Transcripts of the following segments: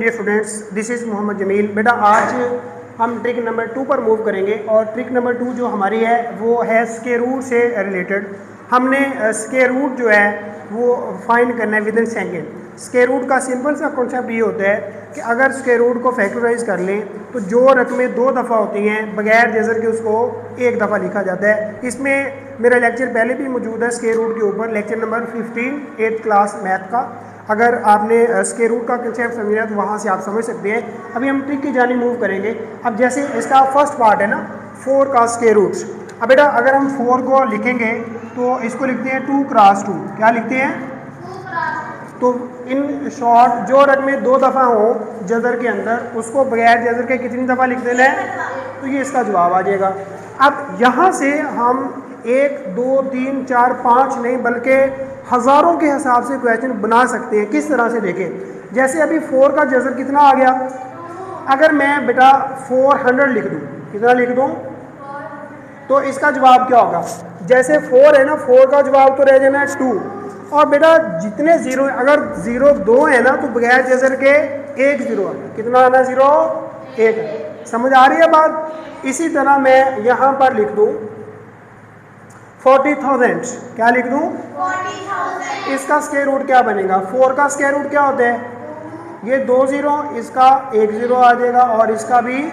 Dear students, this is Mohammad Jameel. बेटा आज हम ट्रिक नंबर 2 पर मूव करेंगे और ट्रिक नंबर 2 जो हमारी है वो है स्क्वायर रूट से रिलेटेड। हमने स्क्वायर रूट जो है वो फाइंड करना है within second. Square root का सिंपल सा कॉन्सेप्ट ये होता है कि अगर स्क्वायर रूट को फैक्टराइज कर लें तो जो रकमें 2 दफ़ा होती हैं बगैर जज़र के उसको 1 दफ़ा लिखा जाता है। इसमें मेरा लेक्चर पहले भी मौजूद है स्क्वायर रूट के ऊपर, lecture number 15 8th class math का। अगर आपने स्क्वायर रूट का कंसेप्ट समझना है तो वहाँ से आप समझ सकते हैं। अभी हम ट्रिक की जानी मूव करेंगे। अब जैसे इसका फर्स्ट पार्ट है ना 4 का स्क्वायर रूट्स। अब बेटा अगर हम 4 को लिखेंगे तो इसको लिखते हैं 2 क्रॉस 2। क्या लिखते हैं? तो इन शॉर्ट जो रकमें 2 दफ़ा हो जज़र के अंदर उसको बगैर जज़र के कितनी दफ़ा लिख देना है, तो ये इसका जवाब आ जाएगा। अब यहाँ से हम 1 2 3 4 5 नहीं बल्कि हज़ारों के हिसाब से क्वेश्चन बना सकते हैं। किस तरह से देखें, जैसे अभी 4 का जज़र कितना आ गया, अगर मैं बेटा 400 लिख दूँ, कितना लिख दूँ, तो इसका जवाब क्या होगा? जैसे 4 है ना, 4 का जवाब तो रह जाना है 2। और बेटा जितने ज़ीरो, अगर 0 2 है ना तो बगैर जज़र के 1 0 आना। कितना आना? 0 1। समझ आ रही है बात? इसी तरह मैं यहाँ पर लिख दूँ 40,000। क्या लिख दूँ? 40,000। इसका स्क्वायर रूट क्या बनेगा? 4 का स्क्वायर रूट क्या होता है? ये 2 0, इसका 1 0 आ जाएगा और इसका भी।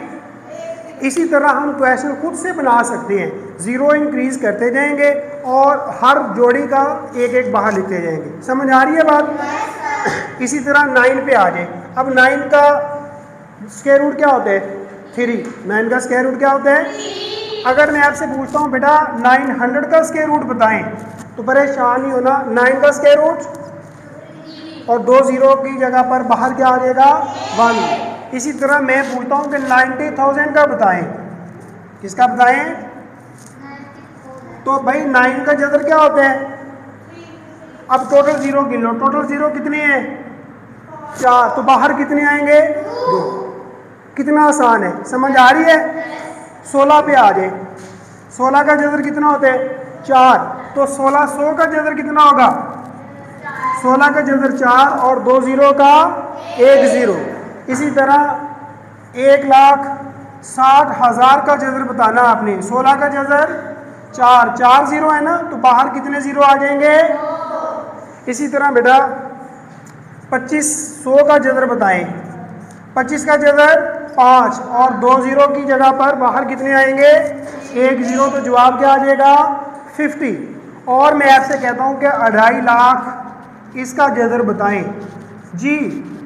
इसी तरह हम क्वेश्चन खुद से बना सकते हैं। 0 इंक्रीज करते जाएंगे और हर जोड़ी का 1 1 बाहर लिखते जाएंगे। समझ आ रही है बात? इसी तरह 9 पे आ जाए। अब 9 का स्क्वायर रूट क्या होता है? 3। 9 का स्क्वायर रूट क्या होता है? अगर मैं आपसे पूछता हूँ बेटा 900 का स्क्वायर रूट बताएं तो परेशान नहीं होना। 9 का स्क्वायर रूट और 2 0 की जगह पर बाहर क्या आ जाएगा? 1। इसी तरह मैं पूछता हूँ कि 90,000 का बताएं। किसका बताएं? तो भाई 9 का जज़र क्या होता है? अब टोटल 0 गिन लो। टोटल 0 कितने हैं? 4। तो बाहर कितने आएंगे? 2। कितना आसान है, समझ आ रही है? 16 पे आ जाए। 16 का जज़र कितना होता है? 4। तो 1600 का जज़र कितना होगा? 16 का जज़र 4 और 2 0 का 1 0। इसी तरह 1,60,000 का जज़र बताना आपने। 16 का जज़र 4 4 0 है ना, तो बाहर कितने 0 आ जाएंगे? इसी तरह बेटा 2500 का जज़र बताएं। 25 का जज़र 5 और 2 0 की जगह पर बाहर कितने आएंगे? 1 0। तो जवाब क्या आ जाएगा? 50। और मैं आपसे कहता हूँ कि 2.5 लाख इसका जज़र बताएं जी।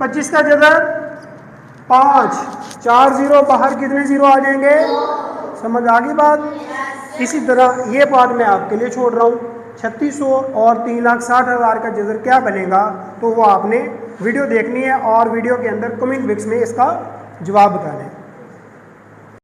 25 का जज़र 5 4 0 बाहर कितने 0 आ जाएंगे? समझ आ गई बात? इसी तरह ये बात मैं आपके लिए छोड़ रहा हूँ। 3600 और 3,60,000 का जज़र क्या बनेगा, तो वो आपने वीडियो देखनी है और वीडियो के अंदर कमेंट बॉक्स में इसका जवाब बताना है।